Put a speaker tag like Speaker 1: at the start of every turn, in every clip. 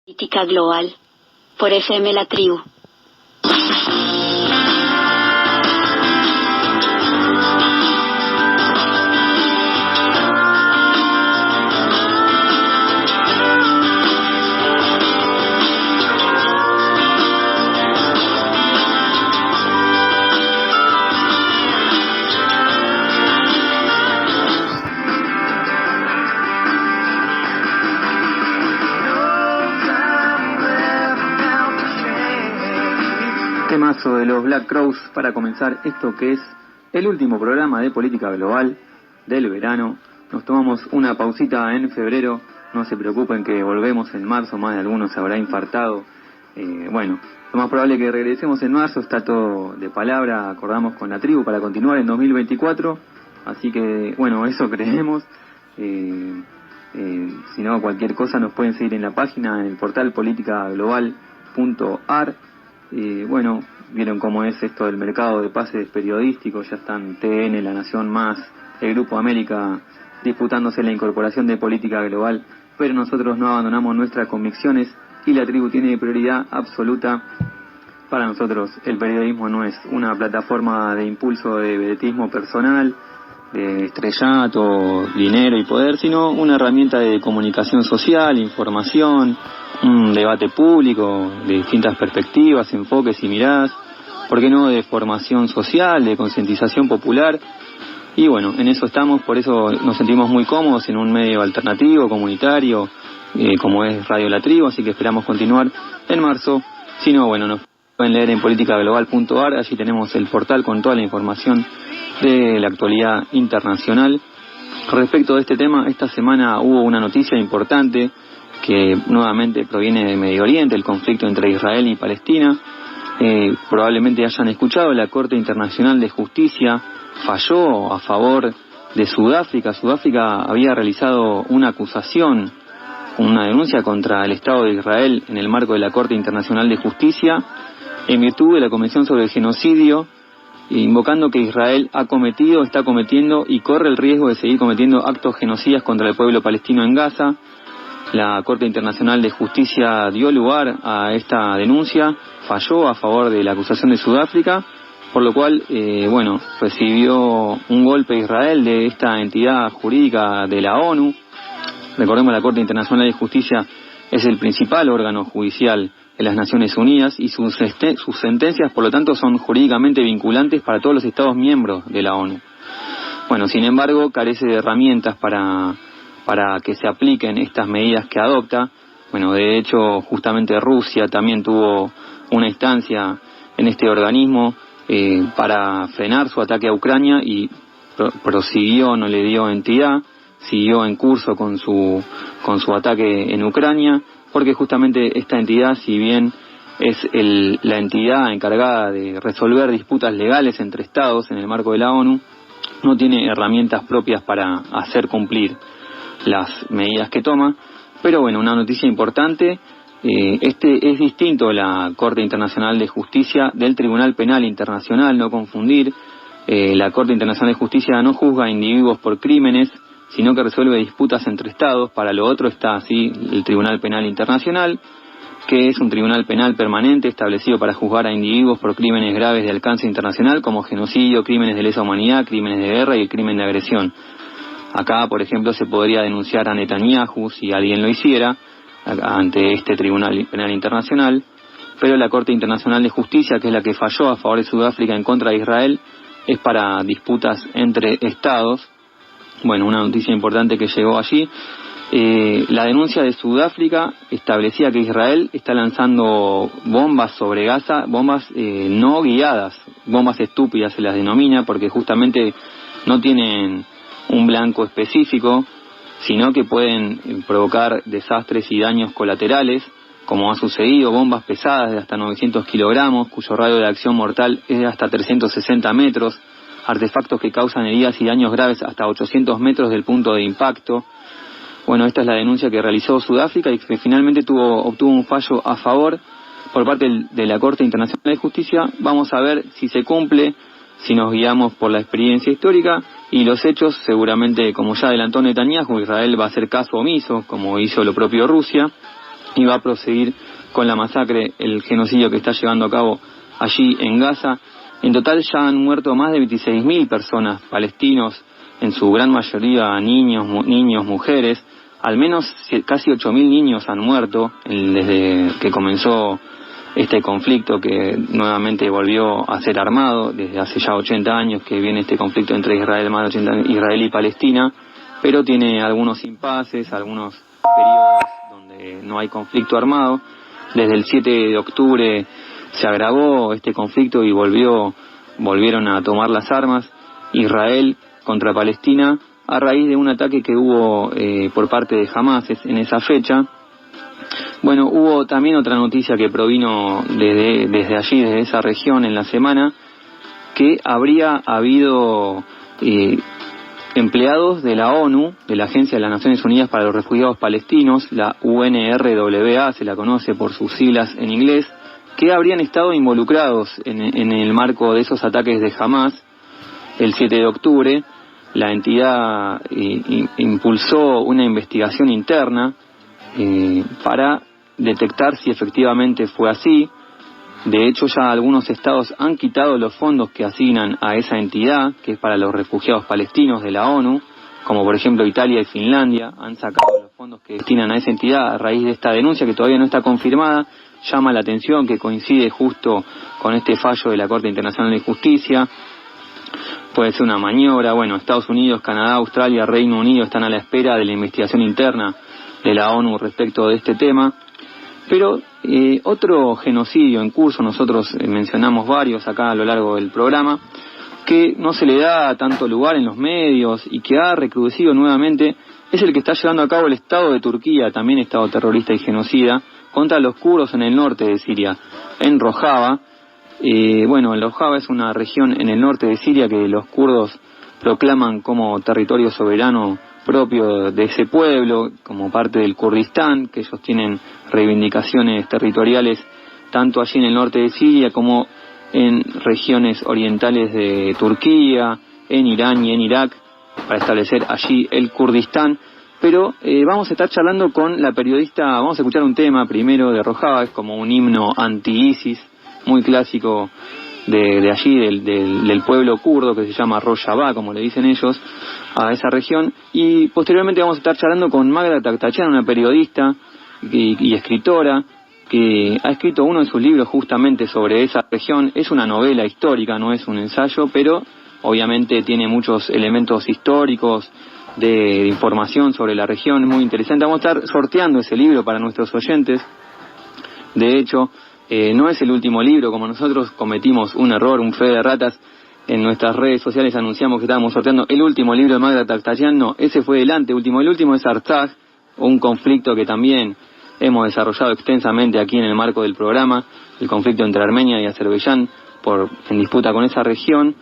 Speaker 1: Política global. Por FM La Tribu.
Speaker 2: Temazo de los Black Crowes para comenzar esto que es el último programa de política global del verano. Nos tomamos una pausita en febrero, no se preocupen que volvemos en marzo, más de algunos se habrá infartado. Bueno, lo más probable es que regresemos en marzo, está todo de palabra, acordamos con la tribu para continuar en 2024, así que bueno, eso creemos. Si no, cualquier cosa nos pueden seguir en la página, en el portal politicaglobal.ar. Bueno, vieron cómo es esto del mercado de pases periodísticos, ya están TN, La Nación Más, el Grupo América disputándose la incorporación de política global, pero nosotros no abandonamos nuestras convicciones y la tribu tiene prioridad absoluta. Para nosotros el periodismo no es una plataforma de impulso de vedetismo personal, de estrellato, dinero y poder, sino una herramienta de comunicación social, información, un debate público de distintas perspectivas, enfoques y miradas, ¿por qué no?, de formación social, de concientización popular. Y bueno, en eso estamos, por eso nos sentimos muy cómodos en un medio alternativo, comunitario, como es Radio La Tribu, así que esperamos continuar en marzo. Si no, bueno, nos pueden leer en politicaglobal.ar, allí tenemos el portal con toda la información de la actualidad internacional. Respecto de este tema, esta semana hubo una noticia importante que nuevamente proviene de Medio Oriente, el conflicto entre Israel y Palestina. Probablemente hayan escuchado, la Corte Internacional de Justicia falló a favor de Sudáfrica. Sudáfrica había realizado una acusación, una denuncia contra el Estado de Israel en el marco de la Corte Internacional de Justicia, en virtud de la Convención sobre el Genocidio, invocando que Israel ha cometido, está cometiendo y corre el riesgo de seguir cometiendo actos genocidas contra el pueblo palestino en Gaza. La Corte Internacional de Justicia dio lugar a esta denuncia, falló a favor de la acusación de Sudáfrica, por lo cual, recibió un golpe Israel de esta entidad jurídica de la ONU. Recordemos, la Corte Internacional de Justicia es el principal órgano judicial de las Naciones Unidas y sus sentencias, por lo tanto, son jurídicamente vinculantes para todos los Estados miembros de la ONU. Bueno, sin embargo, carece de herramientas para que se apliquen estas medidas que adopta. Bueno, de hecho, justamente Rusia también tuvo una instancia en este organismo para frenar su ataque a Ucrania y prosiguió, no le dio entidad, siguió en curso con su ataque en Ucrania, porque justamente esta entidad, si bien es la entidad encargada de resolver disputas legales entre estados en el marco de la ONU, no tiene herramientas propias para hacer cumplir las medidas que toma. Pero bueno, una noticia importante, es distinto la Corte Internacional de Justicia del Tribunal Penal Internacional, no confundir. La Corte Internacional de Justicia no juzga a individuos por crímenes, sino que resuelve disputas entre estados. Para lo otro está así el Tribunal Penal Internacional, que es un tribunal penal permanente establecido para juzgar a individuos por crímenes graves de alcance internacional como genocidio, crímenes de lesa humanidad, crímenes de guerra y el crimen de agresión. Acá, por ejemplo, se podría denunciar a Netanyahu si alguien lo hiciera ante este Tribunal Penal Internacional, pero la Corte Internacional de Justicia, que es la que falló a favor de Sudáfrica en contra de Israel, es para disputas entre estados. Bueno, una noticia importante que llegó allí. La denuncia de Sudáfrica establecía que Israel está lanzando bombas sobre Gaza, bombas no guiadas, bombas estúpidas se las denomina, porque justamente no tienen un blanco específico, sino que pueden provocar desastres y daños colaterales, como ha sucedido, bombas pesadas de hasta 900 kilogramos, cuyo radio de acción mortal es de hasta 360 metros, artefactos que causan heridas y daños graves hasta 800 metros del punto de impacto. Bueno, esta es la denuncia que realizó Sudáfrica y que finalmente obtuvo un fallo a favor por parte de la Corte Internacional de Justicia. Vamos a ver si se cumple, si nos guiamos por la experiencia histórica y los hechos. Seguramente, como ya adelantó Netanyahu, Israel va a hacer caso omiso, como hizo lo propio Rusia. y va a proseguir con la masacre, el genocidio que está llevando a cabo allí en Gaza. En total ya han muerto más de 26.000 personas, palestinos, en su gran mayoría niños, mujeres. Al menos casi 8.000 niños han muerto desde que comenzó este conflicto, que nuevamente volvió a ser armado. Desde hace ya 80 años que viene este conflicto entre Israel y Palestina, pero tiene algunos impases, algunos periodos donde no hay conflicto armado. Desde el 7 de octubre se agravó este conflicto y volvieron a tomar las armas Israel contra Palestina a raíz de un ataque que hubo por parte de Hamás en esa fecha. Bueno, hubo también otra noticia que provino desde allí, desde esa región en la semana, que habría habido empleados de la ONU, de la Agencia de las Naciones Unidas para los Refugiados Palestinos, la UNRWA, se la conoce por sus siglas en inglés, que habrían estado involucrados en el marco de esos ataques de Hamás el 7 de octubre. La entidad impulsó una investigación interna para detectar si efectivamente fue así. De hecho, ya algunos estados han quitado los fondos que asignan a esa entidad, que es para los refugiados palestinos de la ONU, como por ejemplo Italia y Finlandia, han sacado los fondos que destinan a esa entidad a raíz de esta denuncia que todavía no está confirmada. Llama la atención que coincide justo con este fallo de la Corte Internacional de Justicia. Puede ser una maniobra. Bueno, Estados Unidos, Canadá, Australia, Reino Unido están a la espera de la investigación interna de la ONU respecto de este tema. Pero otro genocidio en curso, nosotros mencionamos varios acá a lo largo del programa, que no se le da tanto lugar en los medios y que ha recrudecido nuevamente, es el que está llevando a cabo el Estado de Turquía, también Estado terrorista y genocida, contra los kurdos en el norte de Siria, en Rojava. Bueno, Rojava es una región en el norte de Siria que los kurdos proclaman como territorio soberano propio de ese pueblo, como parte del Kurdistán, que ellos tienen reivindicaciones territoriales tanto allí en el norte de Siria como en regiones orientales de Turquía, en Irán y en Irak, para establecer allí el Kurdistán. Pero vamos a estar charlando con la periodista, vamos a escuchar un tema primero de Rojava, es como un himno anti-ISIS, muy clásico de allí, del pueblo kurdo, que se llama Rojava, como le dicen ellos, a esa región. Y posteriormente vamos a estar charlando con Magda Takhtachian, una periodista y escritora, que ha escrito uno de sus libros justamente sobre esa región. Es una novela histórica, no es un ensayo, pero obviamente tiene muchos elementos históricos de información sobre la región, es muy interesante. Vamos a estar sorteando ese libro para nuestros oyentes. De hecho, no es el último libro, como nosotros cometimos un error, un fe de ratas, en nuestras redes sociales anunciamos que estábamos sorteando el último libro de Magda Takhtachian. No, ese fue el anteúltimo. El último es Artsaj, un conflicto que también hemos desarrollado extensamente aquí en el marco del programa, el conflicto entre Armenia y Azerbaiyán en disputa con esa región.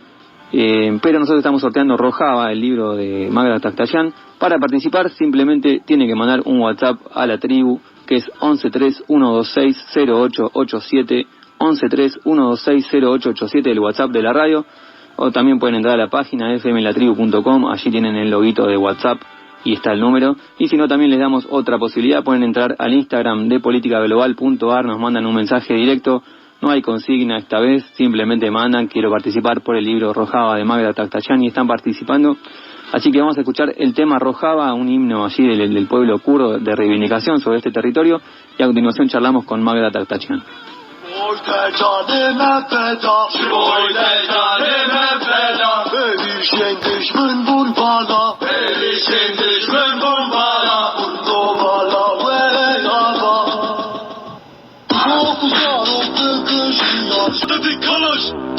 Speaker 2: Pero nosotros estamos sorteando Rojava, el libro de Magda Takhtachian. Para participar simplemente tiene que mandar un WhatsApp a la tribu, que es 1131260887, 1131260887, el WhatsApp de la radio. O también pueden entrar a la página fmlatribu.com, allí tienen el loguito de WhatsApp y está el número. Y si no, también les damos otra posibilidad, pueden entrar al Instagram de politicaglobal.ar, nos mandan un mensaje directo. No hay consigna esta vez, simplemente mandan: quiero participar por el libro Rojava de Magda Takhtachian, y están participando. Así que vamos a escuchar el tema Rojava, un himno allí del pueblo kurdo de reivindicación sobre este territorio, y a continuación charlamos con Magda Takhtachian.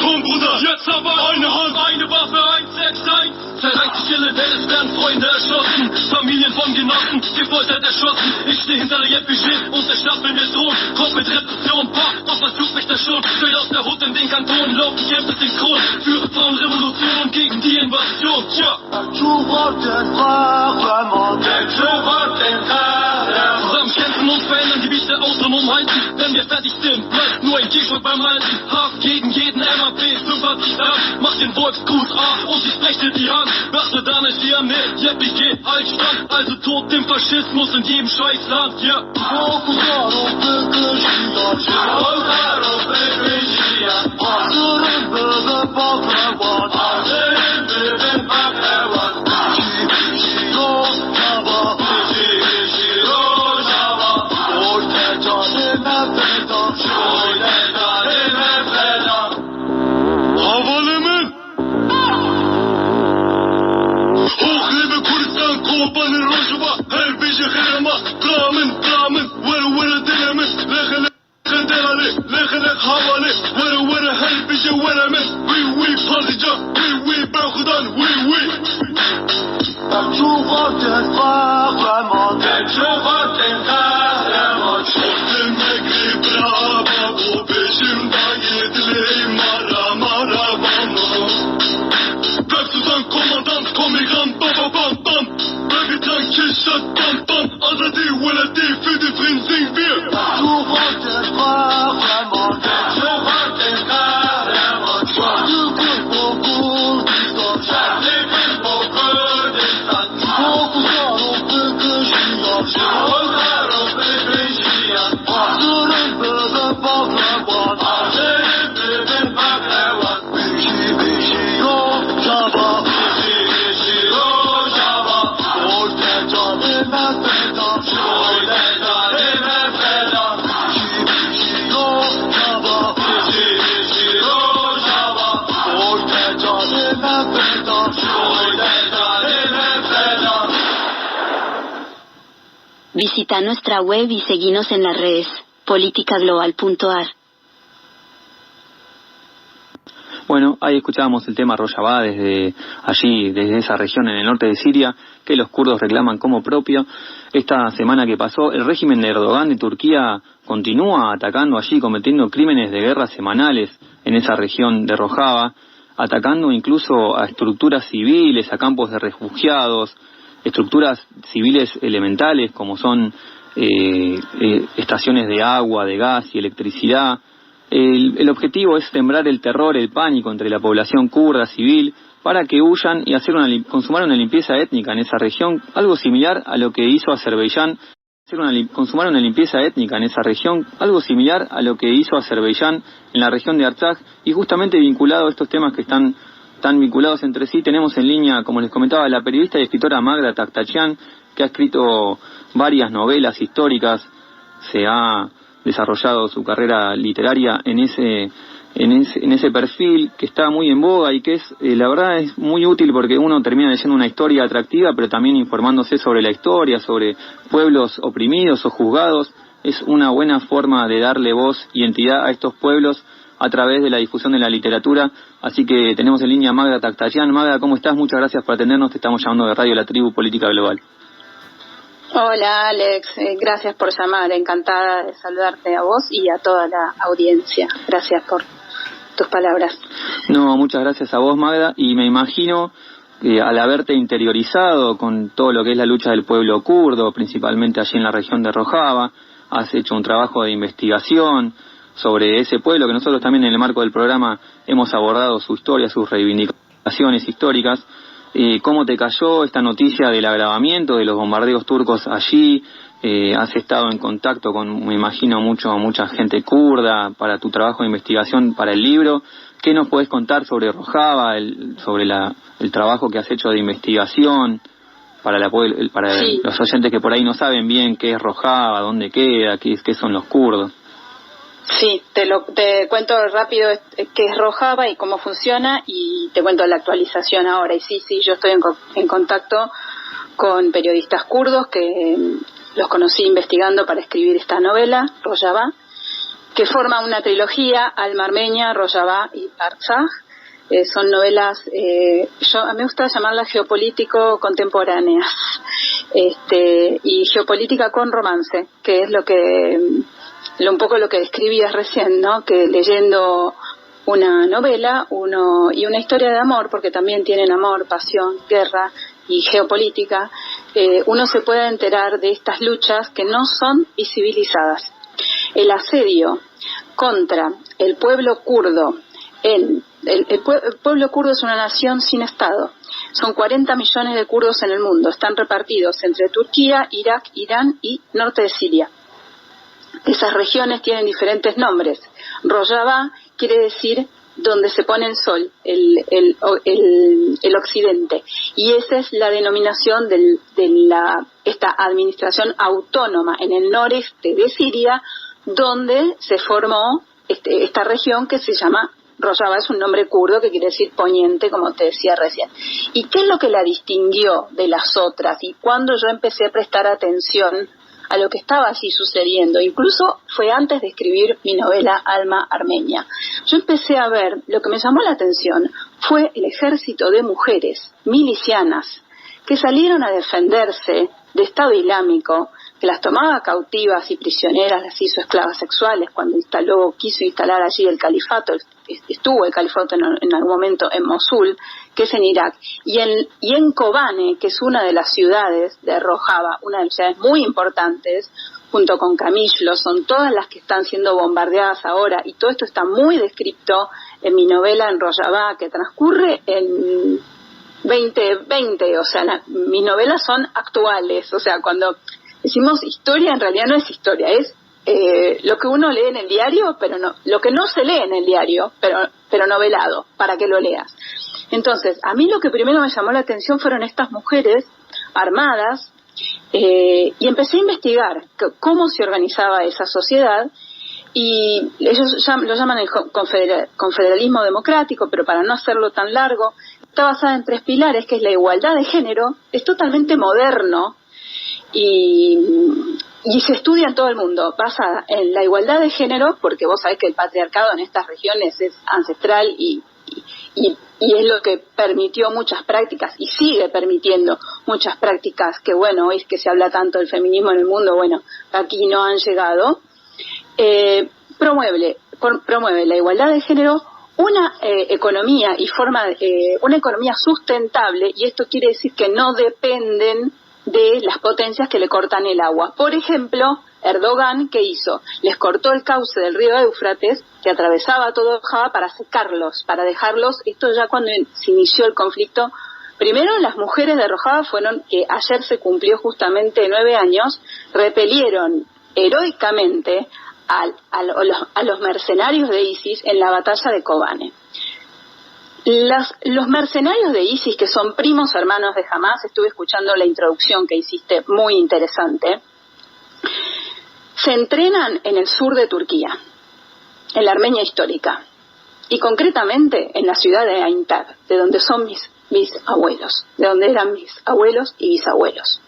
Speaker 3: Komm Bruder, jetzt aber eine Hand, eine Waffe, 161. Zerreißt die Stille, denn es werden Freunde erschossen, Familien von Genossen, gefoltert, erschossen. Ich stehe hinter der JPG und der Stapel mir droht. Kopf mit Repression, doch was tut mich das schon? Straight aus der Hut in den Kanton, lauf ich jetzt synchron. Führe Frauenrevolution und gegen die Invasion, tja. Zusammen kämpfen und verändern die Biester aus drum umhalten, wenn wir fertig sind, bleibt nur ein T-Shirt beim Halten. Hass gegen jeden MAP-Sympathisant, mach den Wolfsgruß und ich breche die Hand. Dachte dann ist die Armee, ich geh halt stand, also tot dem Faschismus in jedem Scheißland, ja.
Speaker 1: Visita nuestra web y seguinos en las redes, politicaglobal.ar.
Speaker 2: Bueno, ahí escuchábamos el tema Rojava desde allí, desde esa región en el norte de Siria, que los kurdos reclaman como propio. Esta semana que pasó, el régimen de Erdogan de Turquía continúa atacando allí, cometiendo crímenes de guerra semanales en esa región de Rojava, atacando incluso a estructuras civiles, a campos de refugiados, estructuras civiles elementales como son estaciones de agua, de gas y electricidad. El objetivo es sembrar el terror, el pánico entre la población kurda civil para que huyan y consumar una limpieza étnica en esa región, algo similar a lo que hizo Azerbaiyán, consumar una limpieza étnica en esa región, algo similar a lo que hizo Azerbaiyán en la región de Artsaj. Y justamente vinculado a estos temas que están tan vinculados entre sí, tenemos en línea, como les comentaba, la periodista y escritora Magda Takhtachian, que ha escrito varias novelas históricas, se ha desarrollado su carrera literaria en ese perfil que está muy en boga y que es, la verdad, es muy útil porque uno termina leyendo una historia atractiva, pero también informándose sobre la historia, sobre pueblos oprimidos o juzgados. Es una buena forma de darle voz y entidad a estos pueblos a través de la difusión de la literatura. Así que tenemos en línea a Magda Takhtachian. Magda, ¿cómo estás? Muchas gracias por atendernos. Te estamos llamando de Radio La Tribu Política Global.
Speaker 4: Hola Alex, gracias por llamar, encantada de saludarte a vos y a toda la audiencia. Gracias por tus palabras.
Speaker 2: No, muchas gracias a vos, Magda, y me imagino que al haberte interiorizado con todo lo que es la lucha del pueblo kurdo, principalmente allí en la región de Rojava, has hecho un trabajo de investigación sobre ese pueblo que nosotros también en el marco del programa hemos abordado su historia, sus reivindicaciones históricas. ¿Cómo te cayó esta noticia del agravamiento de los bombardeos turcos allí? Has estado en contacto con, me imagino, mucha gente kurda para tu trabajo de investigación para el libro. ¿Qué nos podés contar sobre Rojava, sobre el trabajo que has hecho de investigación para sí, los oyentes que por ahí no saben bien qué es Rojava, dónde queda, qué son los kurdos?
Speaker 4: Sí, te cuento rápido qué es Rojava y cómo funciona, y te cuento la actualización ahora. Y sí, yo estoy en contacto con periodistas kurdos que los conocí investigando para escribir esta novela, Rojava, que forma una trilogía: Alma Armenia, Rojava y Artsaj. Son novelas, a mí me gusta llamarlas geopolítico contemporáneas, y geopolítica con romance, que es un poco lo que describías recién, ¿no? Que leyendo una novela y una historia de amor, porque también tienen amor, pasión, guerra y geopolítica, uno se puede enterar de estas luchas que no son visibilizadas. el asedio contra el pueblo kurdo. El pueblo kurdo es una nación sin Estado. Son 40 millones de kurdos en el mundo. Están repartidos entre Turquía, Irak, Irán y norte de Siria. Esas regiones tienen diferentes nombres. Rojava quiere decir donde se pone el sol, el occidente. Y esa es la denominación de esta administración autónoma en el noreste de Siria, donde se formó esta región que se llama Rojava. Es un nombre kurdo que quiere decir poniente, como te decía recién. ¿Y qué es lo que la distinguió de las otras? Y cuando yo empecé a prestar atención a lo que estaba allí sucediendo, incluso fue antes de escribir mi novela Alma Armenia, yo empecé a ver, lo que me llamó la atención fue el ejército de mujeres milicianas que salieron a defenderse del Estado Islámico, que las tomaba cautivas y prisioneras, las hizo esclavas sexuales cuando quiso instalar allí el califato. Estuvo el califato en algún momento en Mosul, que es en Irak, y en Kobane, que es una de las ciudades de Rojava, una de las ciudades muy importantes, junto con Kamishlo, son todas las que están siendo bombardeadas ahora, y todo esto está muy descrito en mi novela en Rojava, que transcurre en 2020, o sea, mis novelas son actuales, o sea, cuando decimos historia, en realidad no es historia, es lo que uno lee en el diario, pero no, lo que no se lee en el diario, pero novelado, para que lo leas. Entonces, a mí lo que primero me llamó la atención fueron estas mujeres armadas, y empecé a investigar cómo se organizaba esa sociedad, y ellos lo llaman el confederalismo democrático, pero para no hacerlo tan largo, está basada en 3 pilares, que es la igualdad de género, es totalmente moderno, y se estudia en todo el mundo, basada en la igualdad de género, porque vos sabés que el patriarcado en estas regiones es ancestral y es lo que permitió muchas prácticas y sigue permitiendo muchas prácticas que, bueno, hoy es que se habla tanto del feminismo en el mundo, bueno, aquí no han llegado. Promueve la igualdad de género, una economía una economía sustentable, y esto quiere decir que no dependen de las potencias que le cortan el agua. Por ejemplo, Erdogan, ¿qué hizo? Les cortó el cauce del río Éufrates, que atravesaba todo Rojava, para secarlos, para dejarlos, esto ya cuando se inició el conflicto. Primero, las mujeres de Rojava que ayer se cumplió justamente 9 años, repelieron heroicamente a los mercenarios de ISIS en la batalla de Kobane. Los mercenarios de ISIS, que son primos hermanos de Hamás, estuve escuchando la introducción que hiciste, muy interesante, se entrenan en el sur de Turquía, en la Armenia histórica, y concretamente en la ciudad de Aintab, de donde son mis abuelos, de donde eran mis abuelos y bisabuelos.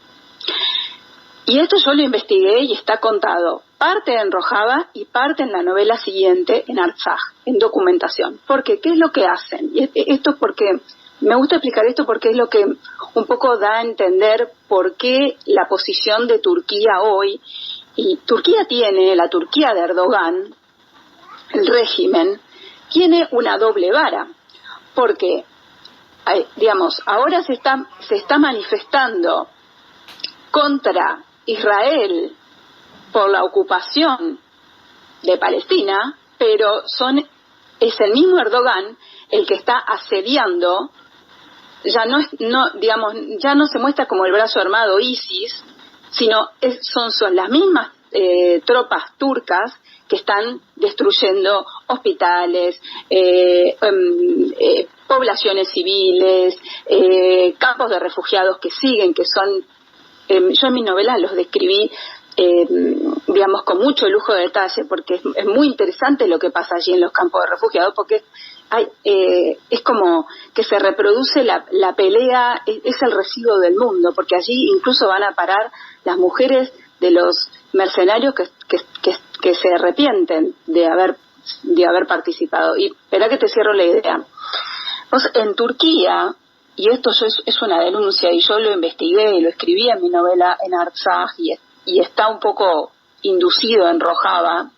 Speaker 4: Y esto yo lo investigué y está contado, parte en Rojava y parte en la novela siguiente, en Artsaj, en documentación. Porque, ¿qué es lo que hacen? Y esto porque, me gusta explicar esto porque es lo que un poco da a entender por qué la posición de Turquía hoy, y la Turquía de Erdogan, el régimen, tiene una doble vara, porque, digamos, ahora se está manifestando contra Israel por la ocupación de Palestina, pero es el mismo Erdogan el que está asediando, ya no se muestra como el brazo armado ISIS, sino son las mismas tropas turcas que están destruyendo hospitales, poblaciones civiles, campos de refugiados que siguen, que son, yo en mi novela los describí con mucho lujo de detalle, porque es muy interesante lo que pasa allí en los campos de refugiados, porque es como que se reproduce la pelea, es el residuo del mundo, porque allí incluso van a parar las mujeres de los mercenarios que se arrepienten de haber participado. Y espera que te cierro la idea. En Turquía, y esto es una denuncia, y yo lo investigué y lo escribí en mi novela en Artsaj, y está un poco inducido en Rojava,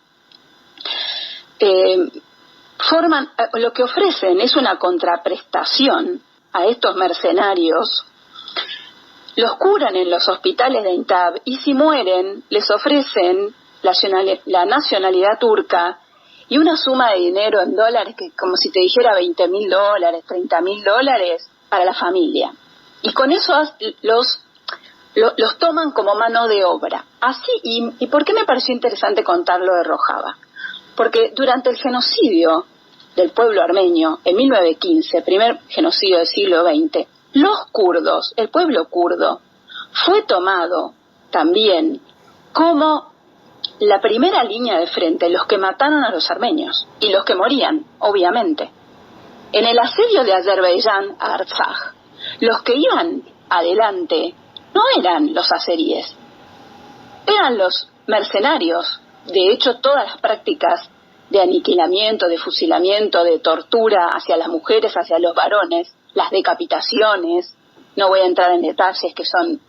Speaker 4: lo que ofrecen es una contraprestación a estos mercenarios, los curan en los hospitales de Aintab, y si mueren les ofrecen la nacionalidad turca y una suma de dinero en dólares que como si te dijera $20.000, $30.000 para la familia. Y con eso los toman como mano de obra. Así, ¿y por qué me pareció interesante contarlo de Rojava? Porque durante el genocidio del pueblo armenio en 1915, primer genocidio del siglo XX, los kurdos, el pueblo kurdo, fue tomado también como la primera línea de frente, los que mataron a los armenios y los que morían, obviamente. En el asedio de Azerbaiyán a Artsaj, los que iban adelante no eran los azeríes, eran los mercenarios. De hecho, todas las prácticas de aniquilamiento, de fusilamiento, de tortura hacia las mujeres, hacia los varones, las decapitaciones, no voy a entrar en detalles que son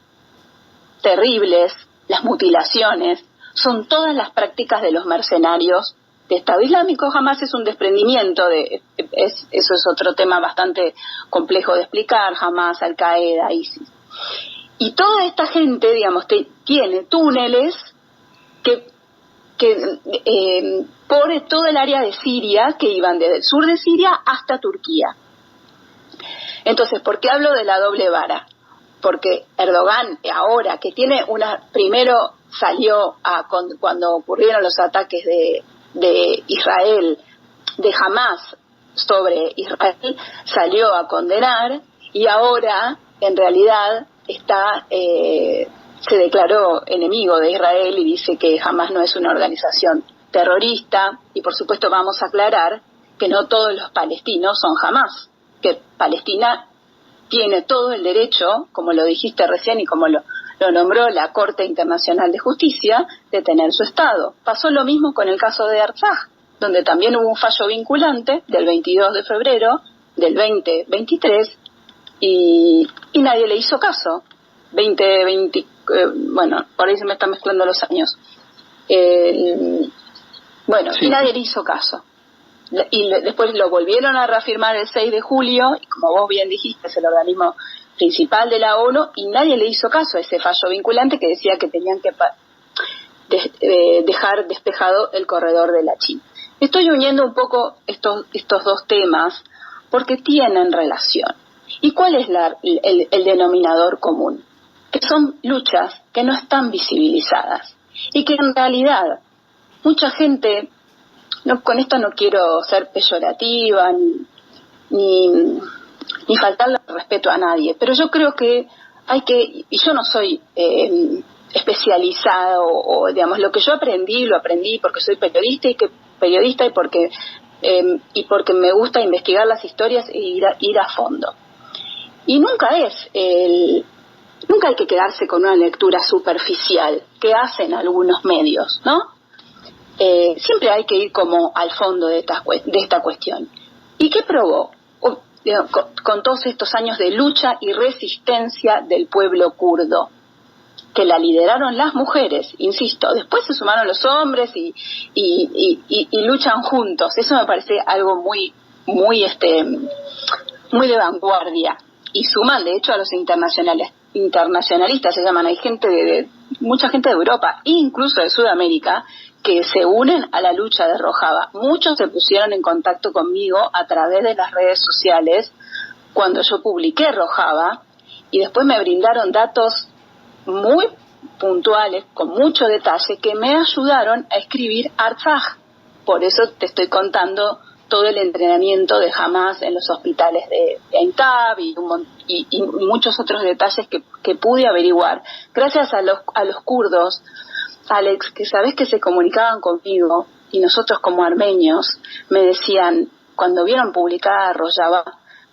Speaker 4: terribles, las mutilaciones, son todas las prácticas de los mercenarios de Estado Islámico. Jamás es un desprendimiento eso es otro tema bastante complejo de explicar. Jamás, Al-Qaeda, ISIS. Y toda esta gente, digamos, tiene túneles que por todo el área de Siria, que iban desde el sur de Siria hasta Turquía. Entonces, ¿por qué hablo de la doble vara? Porque Erdogan, ahora que tiene primero salió cuando ocurrieron los ataques de Israel, de Hamás sobre Israel, salió a condenar, y ahora en realidad se declaró enemigo de Israel y dice que Hamás no es una organización terrorista. Y por supuesto vamos a aclarar que no todos los palestinos son Hamás, que Palestina tiene todo el derecho, como lo dijiste recién y como lo nombró la Corte Internacional de Justicia, de tener su Estado. Pasó lo mismo con el caso de Artsaj, donde también hubo un fallo vinculante del 22 de febrero del 2023 y nadie le hizo caso. 2020, bueno, por ahí se me están mezclando los años. Sí. Y nadie le hizo caso. Y después lo volvieron a reafirmar el 6 de julio, y como vos bien dijiste, es el organismo principal de la ONU, y nadie le hizo caso a ese fallo vinculante que decía que tenían que dejar despejado el corredor de Lachin. Estoy uniendo un poco estos dos temas porque tienen relación. ¿Y cuál es el denominador común? Que son luchas que no están visibilizadas y que en realidad mucha gente, con esto no quiero ser peyorativa ni faltarle respeto a nadie, pero yo creo que y yo no soy especializada o digamos, lo que yo lo aprendí porque soy periodista y porque me gusta investigar las historias e ir a fondo. Y nunca hay que quedarse con una lectura superficial que hacen algunos medios, ¿no? Siempre hay que ir como al fondo de esta cuestión. ¿Y qué probó? Con todos estos años de lucha y resistencia del pueblo kurdo, que la lideraron las mujeres, insisto, después se sumaron los hombres y luchan juntos. Eso me parece algo muy de vanguardia, y suman de hecho a los internacionalistas, se llaman. Hay mucha gente de Europa, incluso de Sudamérica, que se unen a la lucha de Rojava. Muchos se pusieron en contacto conmigo a través de las redes sociales cuando yo publiqué Rojava, y después me brindaron datos muy puntuales, con mucho detalle, que me ayudaron a escribir Artsaj. Por eso te estoy contando todo el entrenamiento de Hamás en los hospitales de Ain Tab y muchos otros detalles que pude averiguar. Gracias a los kurdos, Alex, que sabés que se comunicaban conmigo, y nosotros como armenios, me decían, cuando vieron publicada Rojava,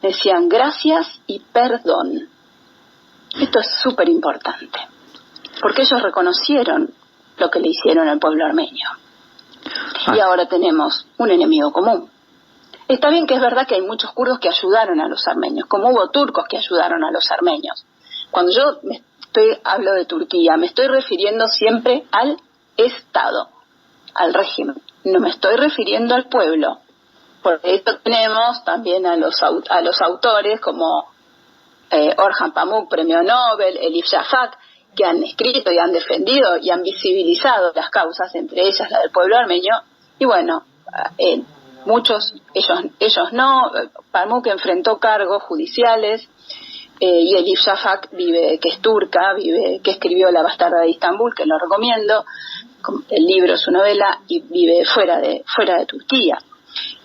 Speaker 4: me decían gracias y perdón. Esto es súper importante, porque ellos reconocieron lo que le hicieron al pueblo armenio. Y ahora tenemos un enemigo común. Está bien que es verdad que hay muchos kurdos que ayudaron a los armenios, como hubo turcos que ayudaron a los armenios. Cuando yo hablo de Turquía, me estoy refiriendo siempre al Estado, al régimen. No me estoy refiriendo al pueblo. Por eso tenemos también a los autores como Orhan Pamuk, premio Nobel, Elif Shafak, que han escrito y han defendido y han visibilizado las causas, entre ellas la del pueblo armenio, y bueno, muchos, ellos no. Pamuk enfrentó cargos judiciales, y Elif Shafak que es turca, que escribió La bastarda de Istambul, que lo recomiendo, el libro, su novela, y vive fuera de Turquía.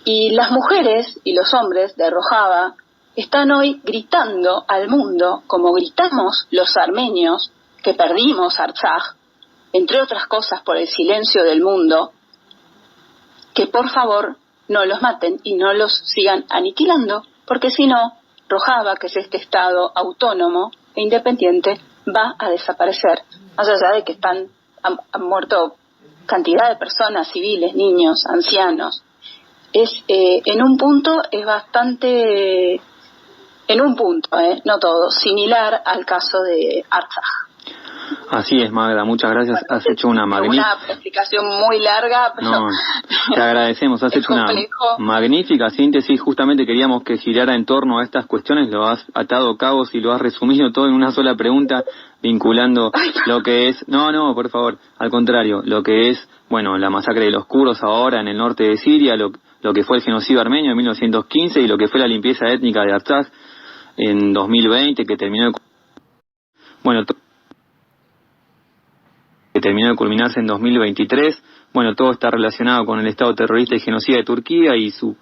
Speaker 4: Y las mujeres y los hombres de Rojava están hoy gritando al mundo, como gritamos los armenios que perdimos Artsaj, entre otras cosas por el silencio del mundo, que por favor no los maten y no los sigan aniquilando, porque si no, Rojava, que es este estado autónomo e independiente, va a desaparecer, más allá de que han muerto cantidad de personas civiles, niños, ancianos. En un punto es bastante, no todo, similar al caso de Artsaj.
Speaker 2: Así es, Magda, muchas gracias. Has hecho una magnífica...
Speaker 4: Una explicación muy larga, pero... No,
Speaker 2: te agradecemos, has hecho complejo. Una magnífica síntesis. Justamente queríamos que girara en torno a estas cuestiones, lo has atado cabos y lo has resumido todo en una sola pregunta, vinculando lo que es... No, por favor, al contrario, lo que es, bueno, la masacre de los kurdos ahora en el norte de Siria, lo que fue el genocidio armenio en 1915 y lo que fue la limpieza étnica de Artsaj en 2020, que terminó de culminarse en 2023. Bueno, todo está relacionado con el Estado terrorista y genocida de Turquía y su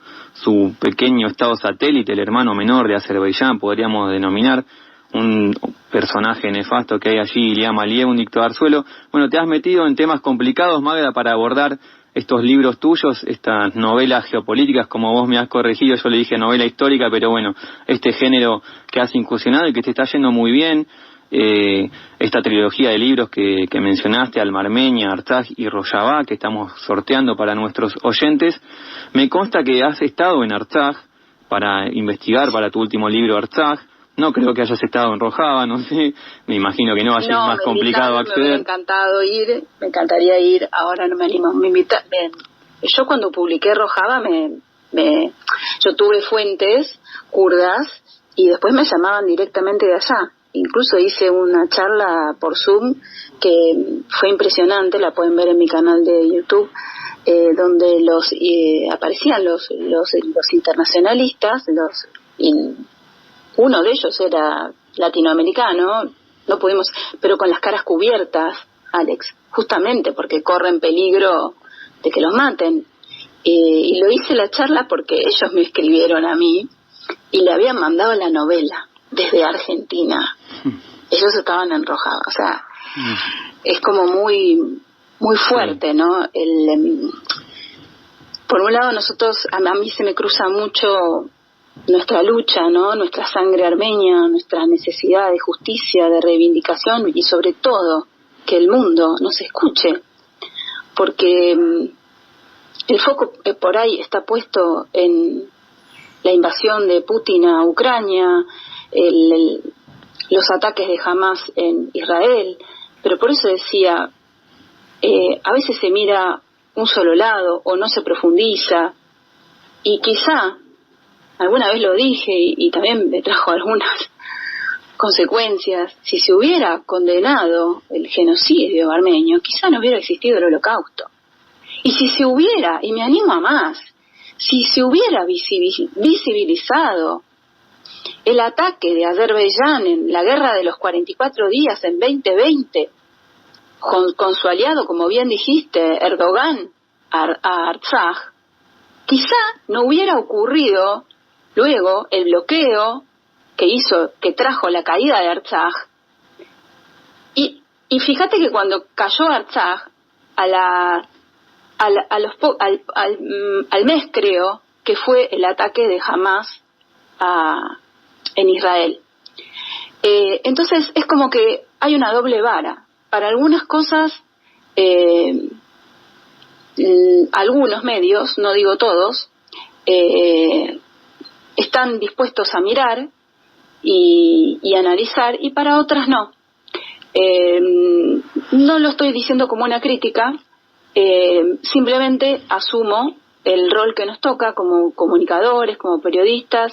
Speaker 2: pequeño Estado satélite, el hermano menor de Azerbaiyán, podríamos denominar, un personaje nefasto que hay allí, Ilham Aliyev, un dictador suelo. Bueno, te has metido en temas complicados, Magda, para abordar estos libros tuyos, estas novelas geopolíticas, como vos me has corregido, yo le dije novela histórica, pero bueno, este género que has incursionado y que te está yendo muy bien. Esta trilogía de libros que mencionaste, Alma Armenia, Artsaj y Rojava, que estamos sorteando para nuestros oyentes. Me consta que has estado en Artsaj para investigar para tu último libro, Artsaj. No creo que hayas estado en Rojava, no sé, me imagino que no, allí es más complicado acceder.
Speaker 4: Me encantaría ir, ahora no me animo. Yo cuando publiqué Rojava, yo tuve fuentes kurdas y después me llamaban directamente de allá. Incluso hice una charla por Zoom que fue impresionante, la pueden ver en mi canal de YouTube, donde aparecían los internacionalistas, y uno de ellos era latinoamericano, no pudimos, pero con las caras cubiertas, Alex, justamente porque corren peligro de que los maten. Y lo hice la charla porque ellos me escribieron a mí y le habían mandado la novela desde Argentina. Ellos estaban en Rojava, o sea, es como muy muy fuerte, ¿no? Por un lado nosotros, a mí se me cruza mucho nuestra lucha, ¿no? Nuestra sangre armenia, nuestra necesidad de justicia, de reivindicación y sobre todo que el mundo nos escuche, porque el foco por ahí está puesto en la invasión de Putin a Ucrania, los ataques de Hamas en Israel, pero por eso decía, a veces se mira un solo lado o no se profundiza, y quizá, alguna vez lo dije y también me trajo algunas consecuencias, si se hubiera condenado el genocidio armenio, quizá no hubiera existido el Holocausto. Y si se hubiera, y me animo a más, si se hubiera visibilizado el ataque de Azerbaiyán en la guerra de los 44 días en 2020, con su aliado, como bien dijiste, Erdogan, a Artsaj, quizá no hubiera ocurrido luego el bloqueo que trajo la caída de Artsaj. Y fíjate que cuando cayó Artsaj, al mes creo que fue el ataque de Hamas en Israel. Entonces es como que hay una doble vara. Para algunas cosas, algunos medios, no digo todos, están dispuestos a mirar y analizar, y para otras no. No lo estoy diciendo como una crítica, simplemente asumo el rol que nos toca como comunicadores, como periodistas,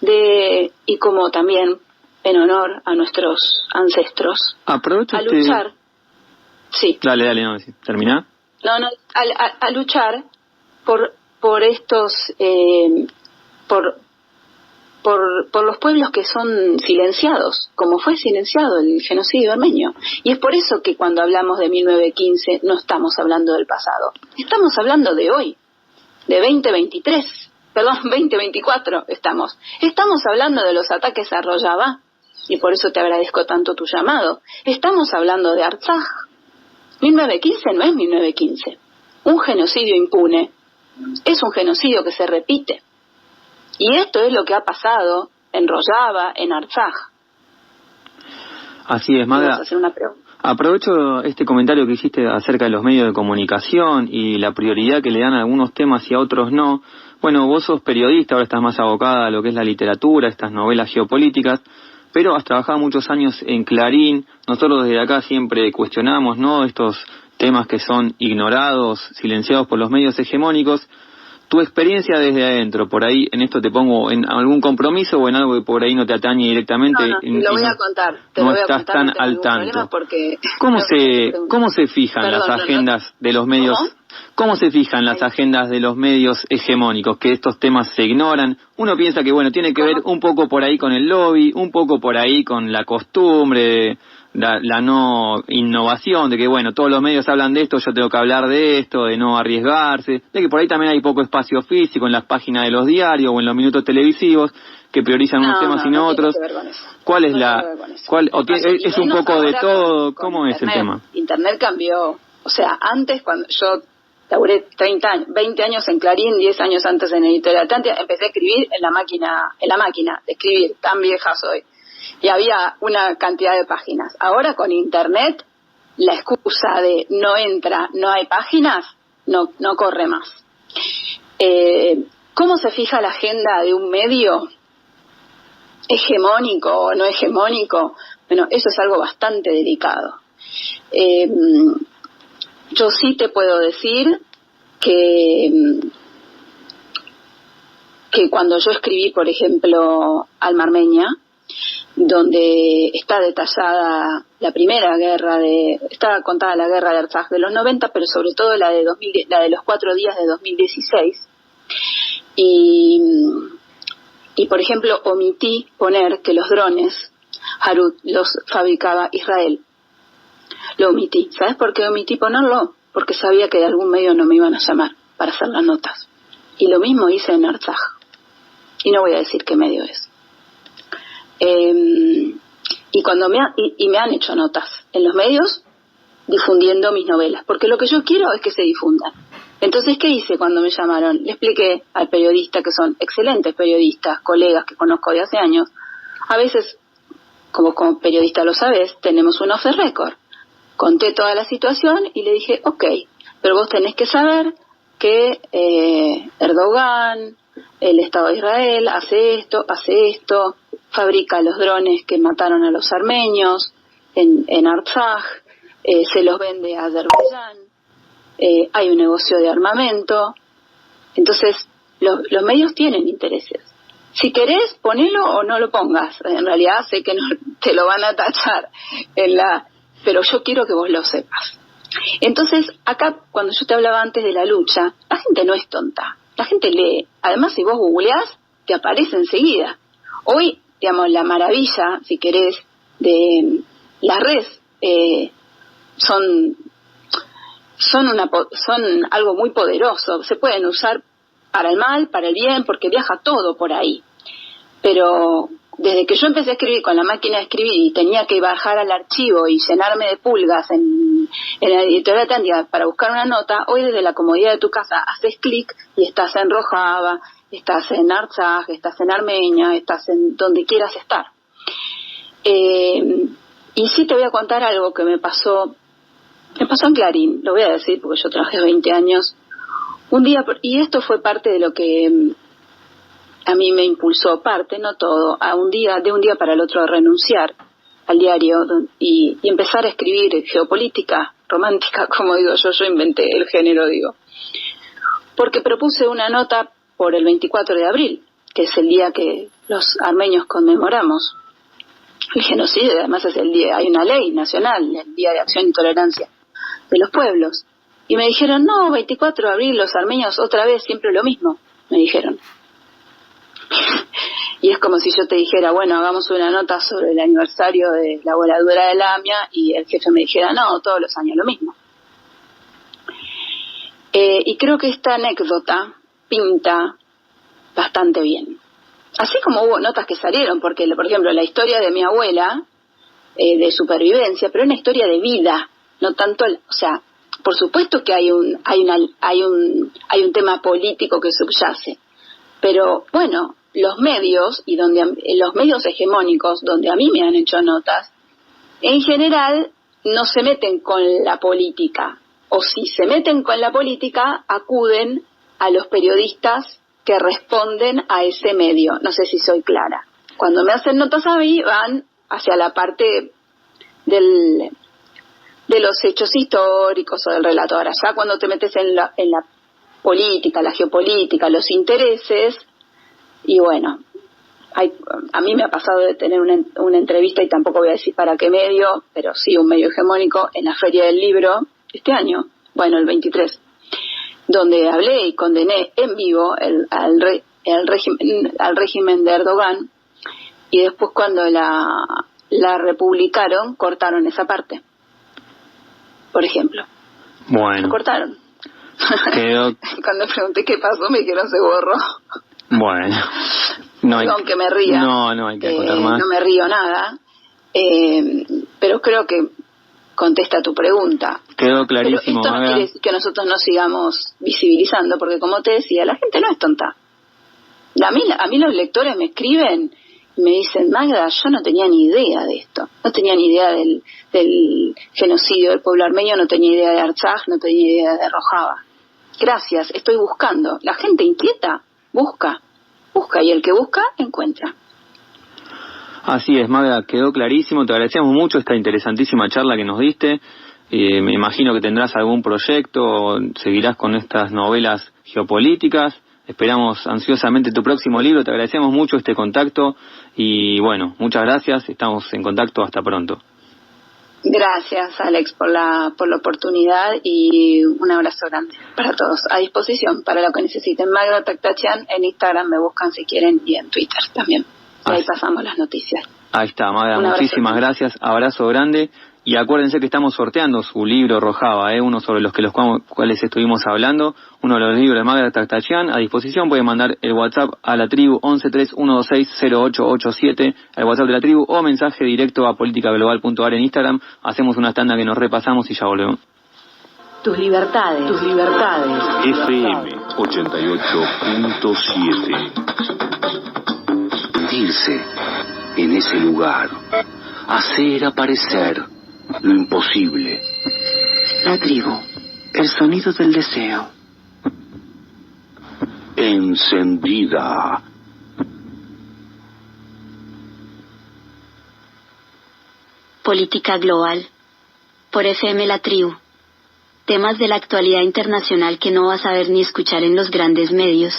Speaker 4: y como también en honor a nuestros ancestros,
Speaker 2: Aprovecho
Speaker 4: a luchar. Sí.
Speaker 2: Dale, no, ¿termina?
Speaker 4: No, a luchar por estos, por los pueblos que son silenciados, como fue silenciado el genocidio armenio. Y es por eso que cuando hablamos de 1915 no estamos hablando del pasado, estamos hablando de hoy, de 2024 estamos hablando de los ataques a Rojava, y por eso te agradezco tanto tu llamado. Estamos hablando de Artsaj. 1915 no es 1915. Un genocidio impune es un genocidio que se repite. Y esto es lo que ha pasado en Rojava, en Artsaj.
Speaker 2: Así es, Magda.
Speaker 4: Vamos a hacer una pregunta.
Speaker 2: Aprovecho este comentario que hiciste acerca de los medios de comunicación y la prioridad que le dan a algunos temas y a otros no. Bueno, vos sos periodista, ahora estás más abocada a lo que es la literatura, estas novelas geopolíticas, pero has trabajado muchos años en Clarín. Nosotros desde acá siempre cuestionamos, ¿no?, estos temas que son ignorados, silenciados por los medios hegemónicos. Tu experiencia desde adentro, por ahí, en esto te pongo en algún compromiso o en algo que por ahí no te atañe directamente.
Speaker 4: No, te lo voy a contar.
Speaker 2: No estás tan al tanto. ¿Cómo se fijan las agendas de los medios? ¿Cómo se fijan las agendas de los medios hegemónicos? Que estos temas se ignoran. Uno piensa que, bueno, tiene que ver un poco por ahí con el lobby, un poco por ahí con la costumbre, la no innovación, de que, bueno, todos los medios hablan de esto, yo tengo que hablar de esto, de no arriesgarse, de que por ahí también hay poco espacio físico en las páginas de los diarios o en los minutos televisivos, que priorizan unos temas y no otros. ¿Cuál es es un poco de todo? ¿Cómo es el tema?
Speaker 4: Internet cambió. O sea, antes, cuando yo laburé 20 años en Clarín, 10 años antes en Editorial Atlántida, empecé a escribir en la máquina de escribir, tan vieja soy. Y había una cantidad de páginas. Ahora con Internet, la excusa de no entra, no hay páginas, no corre más. ¿Cómo se fija la agenda de un medio? ¿Hegemónico o no hegemónico? Bueno, eso es algo bastante delicado. Yo sí te puedo decir que cuando yo escribí, por ejemplo, Alma Armenia, donde está detallada la primera guerra está contada la guerra de Artsaj de los 90, pero sobre todo la de los 4 días de 2016. Y por ejemplo, omití poner que los drones Harut los fabricaba Israel. Lo omití. ¿Sabes por qué omití ponerlo? Porque sabía que de algún medio no me iban a llamar para hacer las notas. Y lo mismo hice en Artsaj. Y no voy a decir qué medio es. Y cuando me han hecho notas en los medios difundiendo mis novelas, porque lo que yo quiero es que se difundan. Entonces, ¿qué hice cuando me llamaron? Le expliqué al periodista, que son excelentes periodistas, colegas que conozco de hace años. A veces, como periodista lo sabes, tenemos un off the record. Conté toda la situación y le dije, ok, pero vos tenés que saber que Erdogan, el Estado de Israel, hace esto, fabrica los drones que mataron a los armenios en Artsaj, se los vende a Azerbaiyán, hay un negocio de armamento. Entonces, los medios tienen intereses. Si querés, ponelo o no lo pongas. En realidad sé que no te lo van a tachar pero yo quiero que vos lo sepas. Entonces, acá, cuando yo te hablaba antes de la lucha, la gente no es tonta. La gente lee. Además, si vos googleás, te aparece enseguida. Hoy, digamos, la maravilla, si querés, de las redes son algo muy poderoso. Se pueden usar para el mal, para el bien, porque viaja todo por ahí. Pero desde que yo empecé a escribir con la máquina de escribir y tenía que bajar al archivo y llenarme de pulgas en la Editorial Atlántida para buscar una nota, hoy desde la comodidad de tu casa haces clic y estás en Rojava, estás en Artsaj, estás en Armenia, estás en donde quieras estar. Y sí te voy a contar algo que me pasó en Clarín, lo voy a decir porque yo trabajé 20 años. Un día, y esto fue parte de lo que a mí me impulsó, parte, no todo, de un día para el otro a renunciar al diario y empezar a escribir geopolítica romántica, como digo yo inventé el género, porque propuse una nota por el 24 de abril, que es el día que los armenios conmemoramos. El genocidio además es el día, hay una ley nacional, el Día de Acción y Tolerancia de los Pueblos. Y me dijeron, no, 24 de abril, los armenios otra vez, siempre lo mismo, me dijeron. Y es como si yo te dijera, bueno, hagamos una nota sobre el aniversario de la voladura de Lamia, y el jefe me dijera, no, todos los años lo mismo. Y creo que esta anécdota pinta bastante bien. Así como hubo notas que salieron, porque, por ejemplo, la historia de mi abuela, de supervivencia, pero una historia de vida, no tanto, o sea, por supuesto que hay un tema político que subyace, pero bueno, los medios los medios hegemónicos donde a mí me han hecho notas, en general no se meten con la política, o si se meten con la política acuden a los periodistas que responden a ese medio. No sé si soy clara. Cuando me hacen notas a mí van hacia la parte de los hechos históricos o del relato. Ahora ya cuando te metes en la política, la geopolítica, los intereses, y bueno, a mí me ha pasado de tener una entrevista, y tampoco voy a decir para qué medio, pero sí un medio hegemónico, en la Feria del Libro este año, bueno, el 23, donde hablé y condené en vivo al régimen de Erdogan, y después cuando la republicaron, cortaron esa parte, por ejemplo.
Speaker 2: Bueno.
Speaker 4: La cortaron.
Speaker 2: Quedó...
Speaker 4: Cuando pregunté qué pasó, me dijeron se borró.
Speaker 2: Bueno. No hay...
Speaker 4: Aunque me ría.
Speaker 2: No hay que contar más.
Speaker 4: No me río nada. Pero creo que contesta tu pregunta.
Speaker 2: Quedó clarísimo.
Speaker 4: Pero esto no quiere decir que nosotros no sigamos visibilizando, porque como te decía, la gente no es tonta. A mí los lectores me escriben y me dicen, Magda, yo no tenía ni idea de esto. No tenía ni idea del genocidio del pueblo armenio, no tenía idea de Artsaj, no tenía idea de Rojava. Gracias, estoy buscando. La gente inquieta busca, y el que busca, encuentra.
Speaker 2: Así es, Magda, quedó clarísimo. Te agradecemos mucho esta interesantísima charla que nos diste. Me imagino que tendrás algún proyecto, seguirás con estas novelas geopolíticas. Esperamos ansiosamente tu próximo libro. Te agradecemos mucho este contacto y bueno, muchas gracias. Estamos en contacto. Hasta pronto.
Speaker 4: Gracias, Alex, por la oportunidad, y un abrazo grande para todos. A disposición para lo que necesiten. Magda Taktachian, en Instagram me buscan si quieren, y en Twitter también. Y ahí pasamos las noticias.
Speaker 2: Ahí está, Magda, muchísimas gracias. Abrazo grande. Y acuérdense que estamos sorteando su libro Rojava, uno sobre los cuales estuvimos hablando, uno de los libros de Magda Taktachian. A disposición, pueden mandar el WhatsApp a la tribu 1131260887, el WhatsApp de la tribu, o mensaje directo a politicaglobal.ar en Instagram. Hacemos una tanda que nos repasamos y ya volvemos.
Speaker 1: Tus libertades.
Speaker 5: FM 88.7. Sentirse en ese lugar, hacer aparecer lo imposible.
Speaker 6: La tribu, el sonido del deseo.
Speaker 5: Encendida.
Speaker 1: Política global. Por FM La Tribu. Temas de la actualidad internacional que no vas a ver ni escuchar en los grandes medios.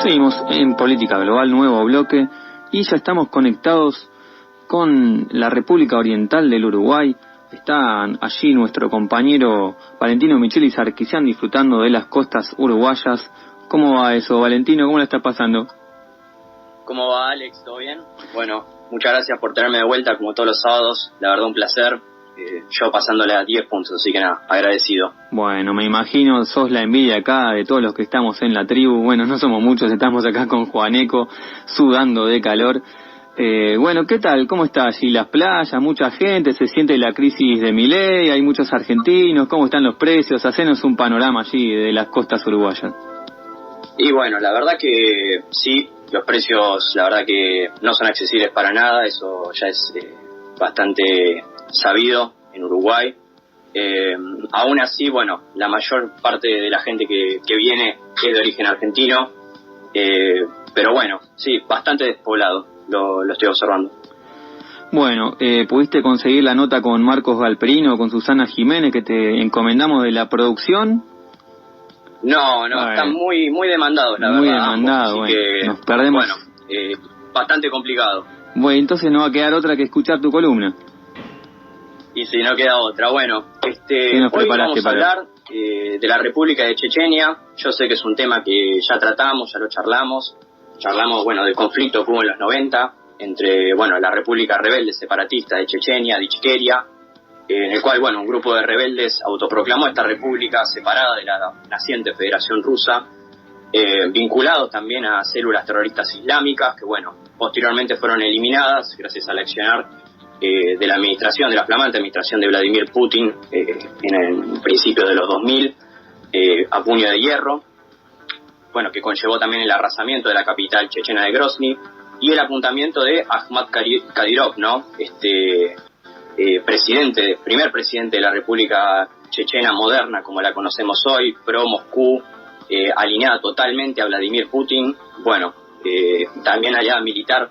Speaker 2: Seguimos en Política Global, nuevo bloque, y ya estamos conectados con la República Oriental del Uruguay. Están allí nuestro compañero Valentino Micheli Sarkisian disfrutando de las costas uruguayas. ¿Cómo va eso, Valentino? ¿Cómo la está pasando?
Speaker 7: ¿Cómo va, Alex? ¿Todo bien? Bueno, muchas gracias por tenerme de vuelta como todos los sábados. La verdad, un placer. Yo pasándole a 10 puntos, así que nada, agradecido.
Speaker 2: Bueno, me imagino, sos la envidia acá de todos los que estamos en la tribu. Bueno, no somos muchos, estamos acá con Juaneco, sudando de calor. Bueno, ¿qué tal? ¿Cómo está allí las playas? Mucha gente, se siente la crisis de Milei, hay muchos argentinos, ¿cómo están los precios? Hacenos un panorama allí de las costas uruguayas.
Speaker 7: Y bueno, la verdad que sí, los precios la verdad que no son accesibles para nada, eso ya es bastante sabido en Uruguay. Aún así, bueno, la mayor parte de la gente que viene es de origen argentino, pero bueno, sí, bastante despoblado. lo estoy observando.
Speaker 2: Bueno, ¿pudiste conseguir la nota con Marcos Galperino, con Susana Jiménez, que te encomendamos de la producción?
Speaker 7: No, están muy demandados, la verdad.
Speaker 2: Muy demandados, bueno, nos perdemos.
Speaker 7: Bueno, bastante complicado.
Speaker 2: Bueno, entonces no va a quedar otra que escuchar tu columna.
Speaker 7: Y si no queda otra, bueno,
Speaker 2: hoy
Speaker 7: vamos a hablar de la República de Chechenia. Yo sé que es un tema que ya tratamos, ya lo charlamos, bueno, del conflicto que hubo en los 90 entre, bueno, la República Rebelde Separatista de Chechenia, de Ichkeria, en el cual, bueno, un grupo de rebeldes autoproclamó esta república separada de la naciente Federación Rusa, vinculados también a células terroristas islámicas que, bueno, posteriormente fueron eliminadas gracias al accionar de la flamante administración de Vladimir Putin en el principio de los 2000, a puño de hierro, bueno, que conllevó también el arrasamiento de la capital chechena de Grozny y el apuntamiento de Ahmad Kadyrov, ¿no? Primer presidente de la República Chechena moderna, como la conocemos hoy, pro Moscú, alineada totalmente a Vladimir Putin. Bueno, también aliada militar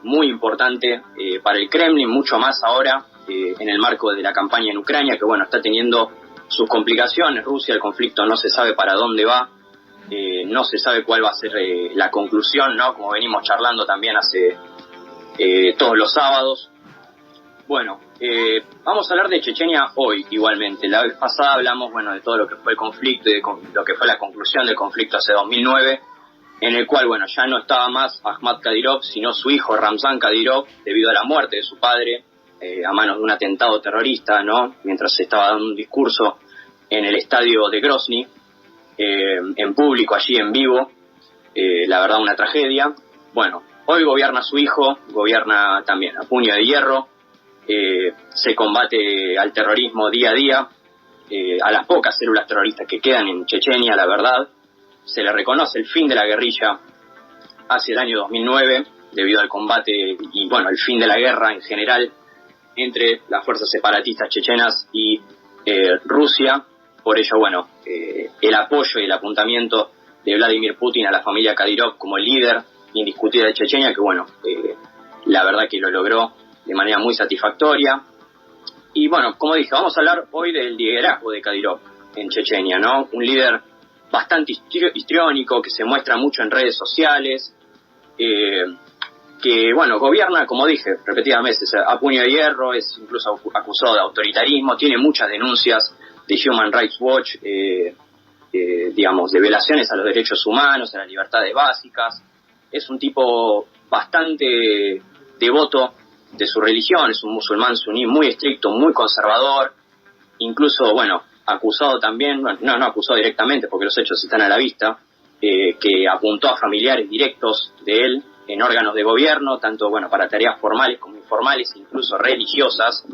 Speaker 7: muy importante para el Kremlin, mucho más ahora en el marco de la campaña en Ucrania, que bueno, está teniendo sus complicaciones. Rusia, el conflicto no se sabe para dónde va, no se sabe cuál va a ser la conclusión, ¿no? Como venimos charlando también hace todos los sábados. Bueno, vamos a hablar de Chechenia hoy igualmente. La vez pasada hablamos, bueno, de todo lo que fue el conflicto y de lo que fue la conclusión del conflicto hace 2009, en el cual, bueno, ya no estaba más Ahmad Kadyrov, sino su hijo Ramzan Kadyrov, debido a la muerte de su padre a manos de un atentado terrorista, ¿no? Mientras se estaba dando un discurso en el estadio de Grozny, en público, allí en vivo. La verdad, una tragedia. Bueno, hoy gobierna su hijo, gobierna también a puño de hierro. Se combate al terrorismo día a día, a las pocas células terroristas que quedan en Chechenia, la verdad. Se le reconoce el fin de la guerrilla hacia el año 2009, debido al combate y, bueno, el fin de la guerra en general entre las fuerzas separatistas chechenas y Rusia. Por ello, bueno, el apoyo y el apuntamiento de Vladimir Putin a la familia Kadyrov como el líder indiscutible de Chechenia, que, bueno, la verdad que lo logró de manera muy satisfactoria. Y, bueno, como dije, vamos a hablar hoy del liderazgo de Kadyrov en Chechenia, ¿no? Un líder bastante histriónico, que se muestra mucho en redes sociales, que, bueno, gobierna, como dije, repetidas veces, a puño de hierro, es incluso acusado de autoritarismo, tiene muchas denuncias de Human Rights Watch, digamos, de violaciones a los derechos humanos, a las libertades básicas. Es un tipo bastante devoto de su religión, es un musulmán suní muy estricto, muy conservador, incluso, bueno, acusado también, bueno, no acusado directamente porque los hechos están a la vista, que apuntó a familiares directos de él en órganos de gobierno, tanto, bueno, para tareas formales como informales, incluso religiosas.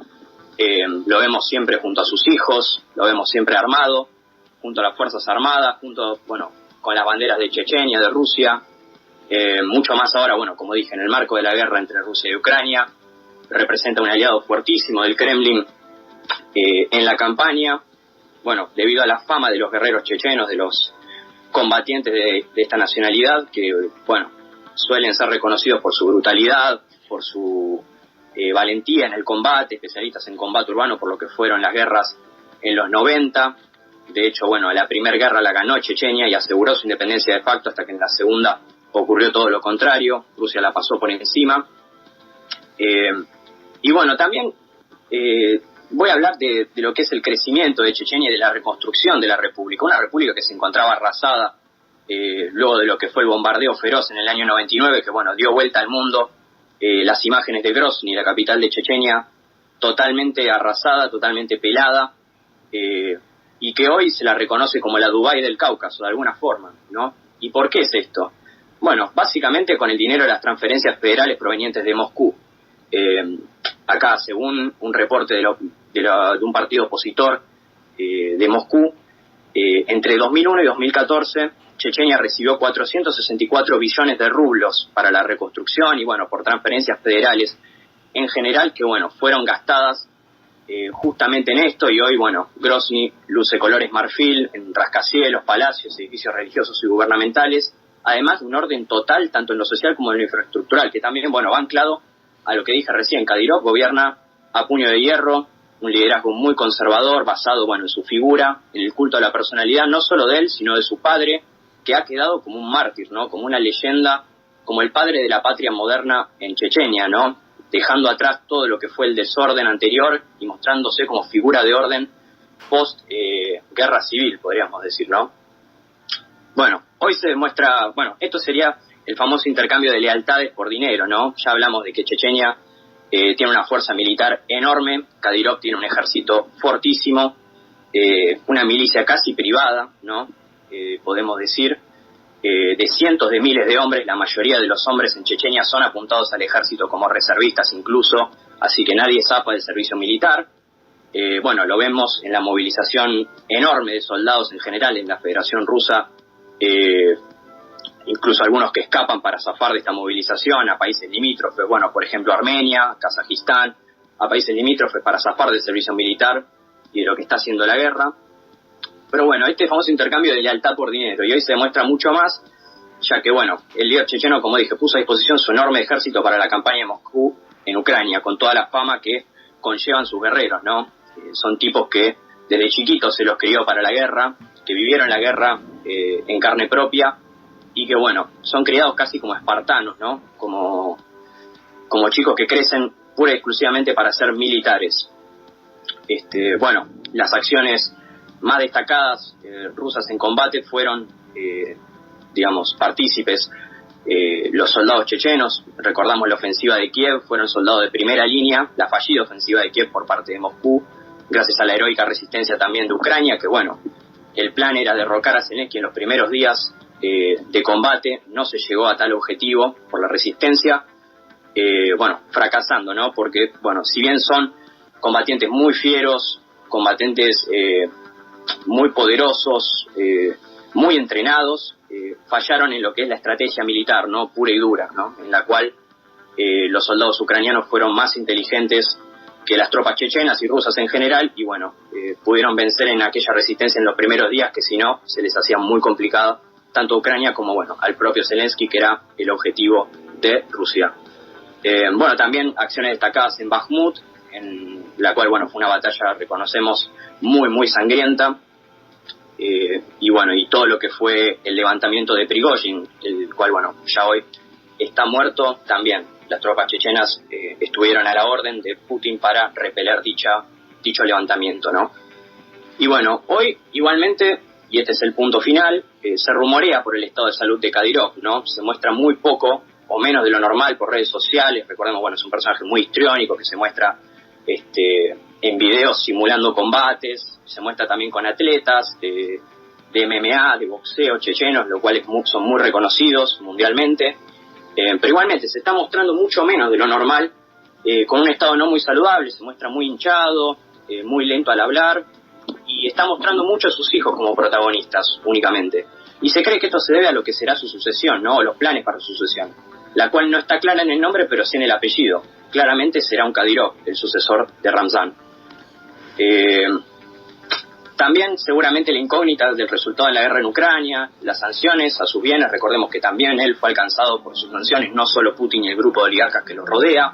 Speaker 7: Lo vemos siempre junto a sus hijos, lo vemos siempre armado, junto a las Fuerzas Armadas, junto, bueno, con las banderas de Chechenia, de Rusia, mucho más ahora, bueno, como dije, en el marco de la guerra entre Rusia y Ucrania. Representa un aliado fuertísimo del Kremlin en la campaña. Bueno, debido a la fama de los guerreros chechenos, de los combatientes de esta nacionalidad, que, bueno, suelen ser reconocidos por su brutalidad, por su valentía en el combate, especialistas en combate urbano, por lo que fueron las guerras en los 90. De hecho, bueno, la primera guerra la ganó Chechenia y aseguró su independencia de facto, hasta que en la segunda ocurrió todo lo contrario. Rusia la pasó por encima. Y bueno, también voy a hablar de lo que es el crecimiento de Chechenia y de la reconstrucción de la república. Una república que se encontraba arrasada luego de lo que fue el bombardeo feroz en el año 99, que, bueno, dio vuelta al mundo. Las imágenes de Grozny, la capital de Chechenia, totalmente arrasada, totalmente pelada, y que hoy se la reconoce como la Dubái del Cáucaso, de alguna forma, ¿no? ¿Y por qué es esto? Bueno, básicamente con el dinero de las transferencias federales provenientes de Moscú. Acá, según un reporte de un partido opositor de Moscú, entre 2001 y 2014, Chechenia recibió 464 billones de rublos para la reconstrucción y, bueno, por transferencias federales en general, que, bueno, fueron gastadas justamente en esto. Y hoy, bueno, Grozny luce colores marfil en rascacielos, palacios, edificios religiosos y gubernamentales, además de un orden total tanto en lo social como en lo infraestructural, que también, bueno, va anclado a lo que dije recién. Kadyrov gobierna a puño de hierro, un liderazgo muy conservador, basado, bueno, en su figura, en el culto a la personalidad, no solo de él, sino de su padre, que ha quedado como un mártir, ¿no? Como una leyenda, como el padre de la patria moderna en Chechenia, ¿no? Dejando atrás todo lo que fue el desorden anterior y mostrándose como figura de orden post guerra civil, podríamos decir, ¿no? Bueno, hoy se demuestra, bueno, esto sería el famoso intercambio de lealtades por dinero, ¿no? Ya hablamos de que Chechenia tiene una fuerza militar enorme, Kadyrov tiene un ejército fortísimo, una milicia casi privada, ¿no? Podemos decir, de cientos de miles de hombres. La mayoría de los hombres en Chechenia son apuntados al ejército como reservistas incluso, así que nadie zapa del servicio militar. Bueno, lo vemos en la movilización enorme de soldados en general en la Federación Rusa, incluso algunos que escapan para zafar de esta movilización a países limítrofes, bueno, por ejemplo Armenia, Kazajistán, a países limítrofes para zafar del servicio militar y de lo que está haciendo la guerra. Pero bueno, este famoso intercambio de lealtad por dinero, y hoy se demuestra mucho más, ya que, bueno, el líder checheno, como dije, puso a disposición su enorme ejército para la campaña de Moscú en Ucrania, con toda la fama que conllevan sus guerreros, ¿no? Son tipos que desde chiquitos se los crió para la guerra, que vivieron la guerra en carne propia, y que, bueno, son criados casi como espartanos, ¿no? Como chicos que crecen pura y exclusivamente para ser militares. Bueno, las acciones más destacadas rusas en combate fueron, digamos, partícipes los soldados chechenos. Recordamos la ofensiva de Kiev, fueron soldados de primera línea, la fallida ofensiva de Kiev por parte de Moscú, gracias a la heroica resistencia también de Ucrania, que, bueno, el plan era derrocar a Zelensky en los primeros días de combate. No se llegó a tal objetivo por la resistencia, bueno, fracasando, ¿no? Porque, bueno, si bien son combatientes muy fieros, combatientes muy poderosos, muy entrenados, fallaron en lo que es la estrategia militar, ¿no? Pura y dura, ¿no? En la cual los soldados ucranianos fueron más inteligentes que las tropas chechenas y rusas en general, y bueno, pudieron vencer en aquella resistencia en los primeros días, que si no, se les hacía muy complicado, tanto a Ucrania como, bueno, al propio Zelensky, que era el objetivo de Rusia. Bueno, también acciones destacadas en Bakhmut, en la cual, bueno, fue una batalla, reconocemos, muy, muy sangrienta, y bueno, y todo lo que fue el levantamiento de Prigozhin, el cual, bueno, ya hoy está muerto. También las tropas chechenas estuvieron a la orden de Putin para repeler dicho levantamiento, ¿no? Y bueno, hoy igualmente, y este es el punto final, se rumorea por el estado de salud de Kadyrov, ¿no? Se muestra muy poco o menos de lo normal por redes sociales. Recordemos, bueno, es un personaje muy histriónico que se muestra en videos simulando combates, se muestra también con atletas de MMA, de boxeo chechenos, los cuales son muy reconocidos mundialmente, pero igualmente se está mostrando mucho menos de lo normal, con un estado no muy saludable. Se muestra muy hinchado, muy lento al hablar, y está mostrando mucho a sus hijos como protagonistas únicamente, y se cree que esto se debe a lo que será su sucesión, ¿no? O los planes para su sucesión, la cual no está clara en el nombre, pero sí en el apellido. Claramente será un Kadyrov, el sucesor de Ramzan. También seguramente la incógnita del resultado de la guerra en Ucrania, las sanciones a sus bienes. Recordemos que también él fue alcanzado por sus sanciones, no solo Putin y el grupo de oligarcas que lo rodea.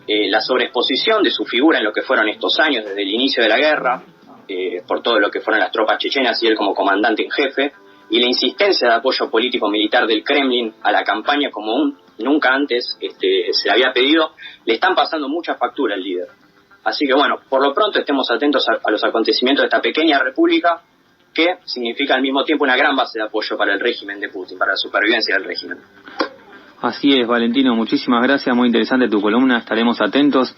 Speaker 7: La sobreexposición de su figura en lo que fueron estos años desde el inicio de la guerra, por todo lo que fueron las tropas chechenas y él como comandante en jefe, y la insistencia de apoyo político-militar del Kremlin a la campaña como nunca antes se le había pedido, le están pasando mucha factura al líder. Así que bueno, por lo pronto estemos atentos a los acontecimientos de esta pequeña república, que significa al mismo tiempo una gran base de apoyo para el régimen de Putin, para la supervivencia del régimen.
Speaker 2: Así es, Valentino, muchísimas gracias, muy interesante tu columna, estaremos atentos.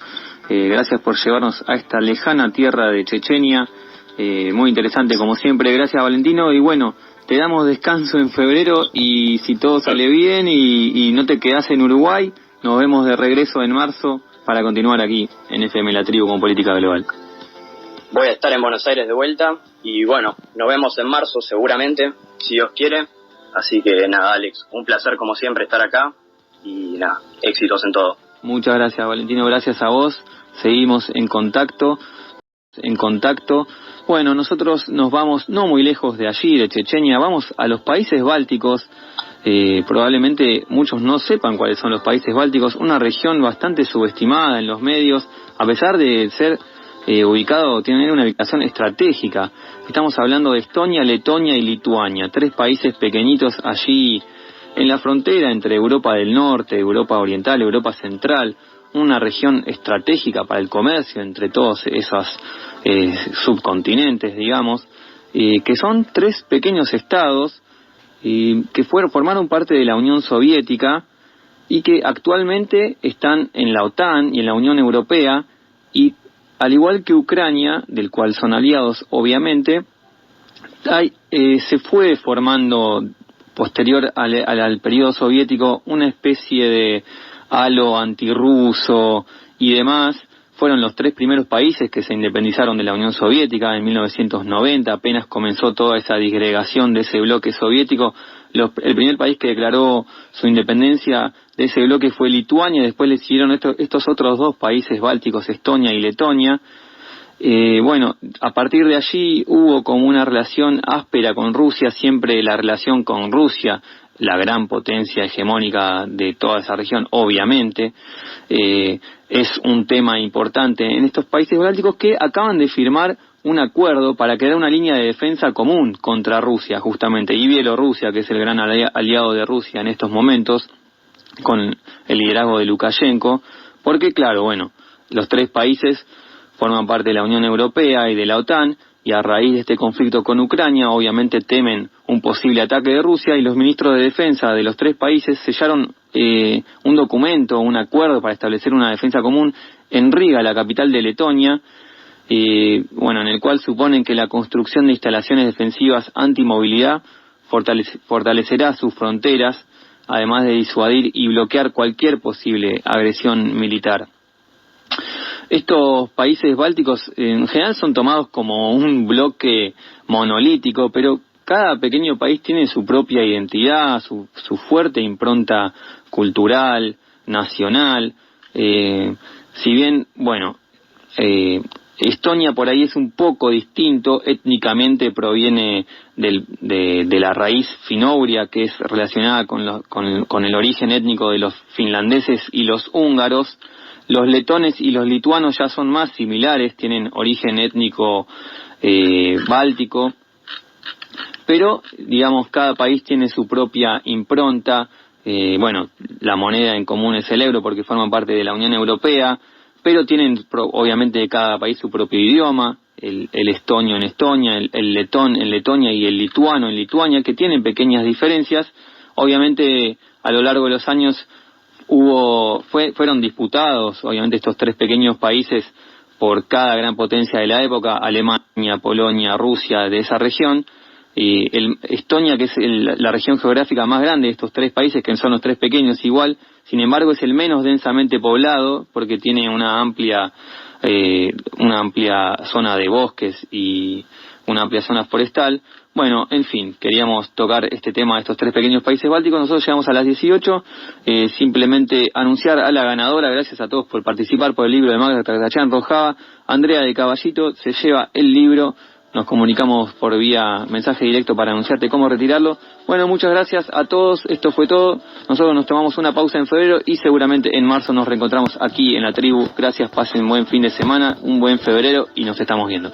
Speaker 2: Gracias por llevarnos a esta lejana tierra de Chechenia, muy interesante como siempre. Gracias, Valentino, y bueno, te damos descanso en febrero, y si todo sale bien y no te quedás en Uruguay, nos vemos de regreso en marzo para continuar aquí en FM La Tribu con Política Global.
Speaker 7: Voy a estar en Buenos Aires de vuelta, y bueno, nos vemos en marzo seguramente, si Dios quiere. Así que nada, Alex, un placer como siempre estar acá, y nada, éxitos en todo.
Speaker 2: Muchas gracias, Valentino, gracias a vos. Seguimos en contacto. Bueno, nosotros nos vamos no muy lejos de allí, de Chechenia, vamos a los países bálticos, Probablemente muchos no sepan cuáles son los países bálticos, una región bastante subestimada en los medios, a pesar de ser ubicado, tiene una ubicación estratégica. Estamos hablando de Estonia, Letonia y Lituania, 3 países pequeñitos allí en la frontera entre Europa del Norte, Europa Oriental, Europa Central, una región estratégica para el comercio entre todos esos subcontinentes, digamos, que son 3 pequeños estados que formaron parte de la Unión Soviética y que actualmente están en la OTAN y en la Unión Europea, y al igual que Ucrania, del cual son aliados obviamente, se fue formando posterior al periodo soviético una especie de halo antirruso y demás. Fueron los 3 primeros países que se independizaron de la Unión Soviética en 1990, apenas comenzó toda esa disgregación de ese bloque soviético. El primer país que declaró su independencia de ese bloque fue Lituania, después le siguieron estos otros 2 países bálticos, Estonia y Letonia. Bueno, a partir de allí hubo como una relación áspera con Rusia, siempre la relación con Rusia, la gran potencia hegemónica de toda esa región, obviamente, es un tema importante en estos países bálticos que acaban de firmar un acuerdo para crear una línea de defensa común contra Rusia, justamente, y Bielorrusia, que es el gran aliado de Rusia en estos momentos, con el liderazgo de Lukashenko, porque claro, bueno, los 3 países forman parte de la Unión Europea y de la OTAN, y a raíz de este conflicto con Ucrania, obviamente temen un posible ataque de Rusia, y los ministros de defensa de los 3 países sellaron un documento, un acuerdo para establecer una defensa común en Riga, la capital de Letonia, bueno, en el cual suponen que la construcción de instalaciones defensivas antimovilidad fortalecerá sus fronteras, además de disuadir y bloquear cualquier posible agresión militar. Estos países bálticos en general son tomados como un bloque monolítico, pero cada pequeño país tiene su propia identidad, su fuerte impronta cultural, nacional. Si bien, bueno, Estonia por ahí es un poco distinto, étnicamente proviene de la raíz finouria, que es relacionada con el origen étnico de los finlandeses y los húngaros. Los letones y los lituanos ya son más similares, tienen origen étnico báltico, pero digamos cada país tiene su propia impronta. Bueno, la moneda en común es el euro porque forman parte de la Unión Europea, pero tienen obviamente cada país su propio idioma, el estonio en Estonia, el letón en Letonia y el lituano en Lituania, que tienen pequeñas diferencias. Obviamente a lo largo de los años fueron disputados, obviamente, estos 3 pequeños países por cada gran potencia de la época, Alemania, Polonia, Rusia, de esa región. Estonia, que es la región geográfica más grande de estos 3 países, que son los 3 pequeños igual, sin embargo es el menos densamente poblado porque tiene una amplia zona de bosques y una amplia zona forestal. Bueno, en fin, queríamos tocar este tema de estos 3 pequeños países bálticos. Nosotros llegamos a las 18, simplemente anunciar a la ganadora, gracias a todos por participar, por el libro de Magda Tartachán Rojava. Andrea de Caballito se lleva el libro, nos comunicamos por vía mensaje directo para anunciarte cómo retirarlo. Bueno, muchas gracias a todos, esto fue todo. Nosotros nos tomamos una pausa en febrero y seguramente en marzo nos reencontramos aquí en la tribu. Gracias, pasen un buen fin de semana, un buen febrero y nos estamos viendo.